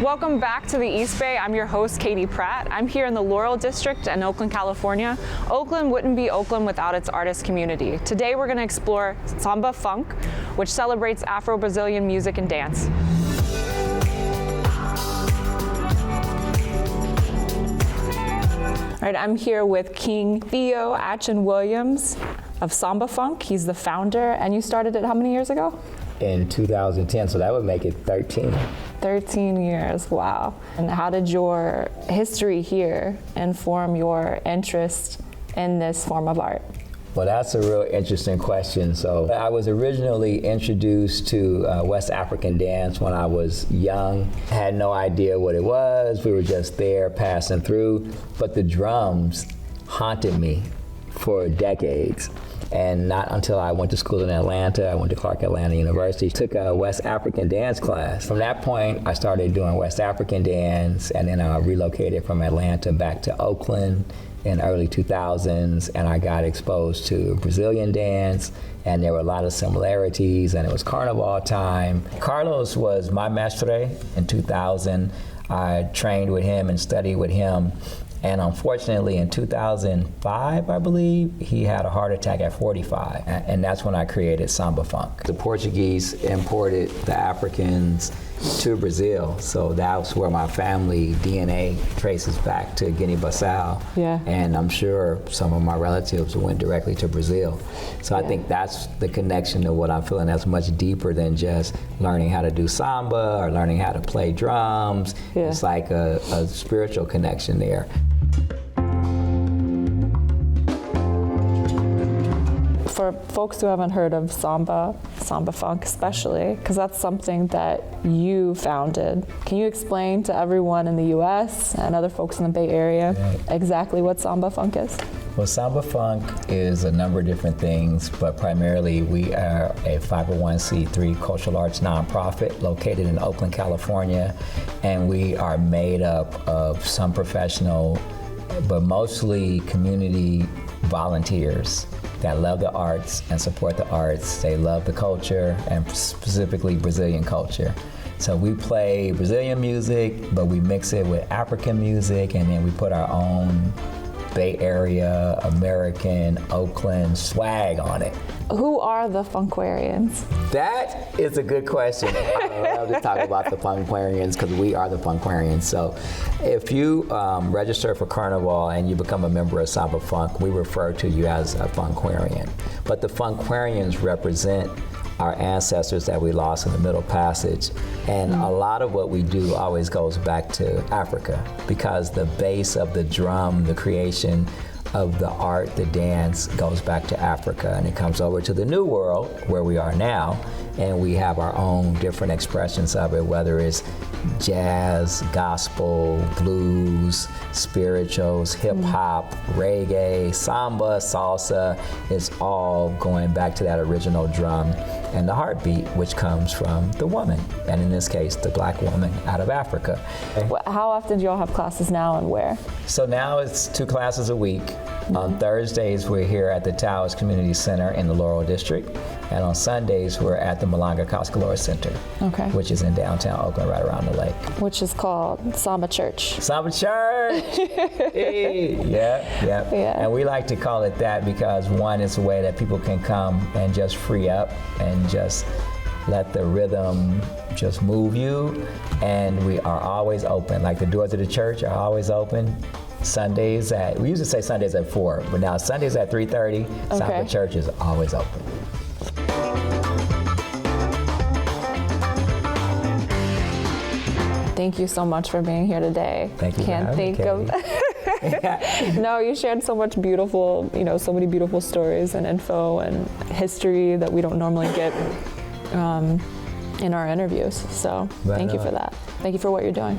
Welcome back to the East Bay. I'm your host, Katie Pratt. I'm here in the Laurel District in Oakland, California. Oakland wouldn't be Oakland without its artist community. Today we're going to explore Samba Funk, which celebrates Afro-Brazilian music and dance. All right, I'm here with King Theo Atchin-Williams of Samba Funk. He's the founder, and you started it how many years ago? In 2010, so that would make it 13. 13 years, wow. And how did your history here inform your interest in this form of art? Well, that's a real interesting question. So I was originally introduced to West African dance when I was young. I had no idea what it was. We were just there passing through, but the drums haunted me for decades. And not until I went to school in Atlanta, I went to Clark Atlanta University, took a West African dance class. From that point, I started doing West African dance, and then I relocated from Atlanta back to Oakland in early 2000s, and I got exposed to Brazilian dance, and there were a lot of similarities, and it was carnival time. Carlos was my mestre in 2000. I trained with him and studied with him. And unfortunately, in 2005, I believe, he had a heart attack at 45. And that's when I created Samba Funk. The Portuguese imported the Africans to Brazil. So that's where my family DNA traces back to Guinea-Bissau. Yeah. And I'm sure some of my relatives went directly to Brazil. So I think that's the connection to what I'm feeling that's much deeper than just learning how to do samba or learning how to play drums. Yeah. It's like a spiritual connection there. For folks who haven't heard of Samba Funk especially, because that's something that you founded, can you explain to everyone in the US and other folks in the Bay Area exactly what Samba Funk is? Well, Samba Funk is a number of different things, but primarily we are a 501c3 cultural arts nonprofit located in Oakland, California, and we are made up of some professional, but mostly community volunteers that love the arts and support the arts. They love the culture, and specifically Brazilian culture. So we play Brazilian music, but we mix it with African music, and then we put our own Bay Area, American, Oakland swag on it. Who are the Funkwarians? That is a good question. I love to talk about the Funkwarians because we are the Funkwarians. So if you register for Carnival and you become a member of Samba Funk, we refer to you as a Funkwarian. But the Funkwarians represent our ancestors that we lost in the Middle Passage. And a lot of what we do always goes back to Africa because the base of the drum, the creation of the art, the dance goes back to Africa, and it comes over to the New World where we are now, and we have our own different expressions of it, whether it's jazz, gospel, blues, spirituals, hip hop, reggae, samba, salsa. It's all going back to that original drum and the heartbeat, which comes from the woman, and in this case, the black woman out of Africa. How often do y'all have classes now and where? So now it's 2 classes a week. On Thursdays, we're here at the Towers Community Center in the Laurel District. And on Sundays, we're at the Malanga Coscalora Center, which is in downtown Oakland, right around the lake. Which is called Samba Church. Samba Church! Hey. Yeah. And we like to call it that because, one, it's a way that people can come and just free up and just let the rhythm just move you. And we are always open. Like the doors of the church are always open. Sundays we used to say Sundays at 4, but now Sundays at 3:30, Samba Church is always open. Thank you so much for being here today. Thank you. Can't think of. No, you shared so much beautiful, so many beautiful stories and info and history that we don't normally get in our interviews. So thank you for that. Thank you for what you're doing.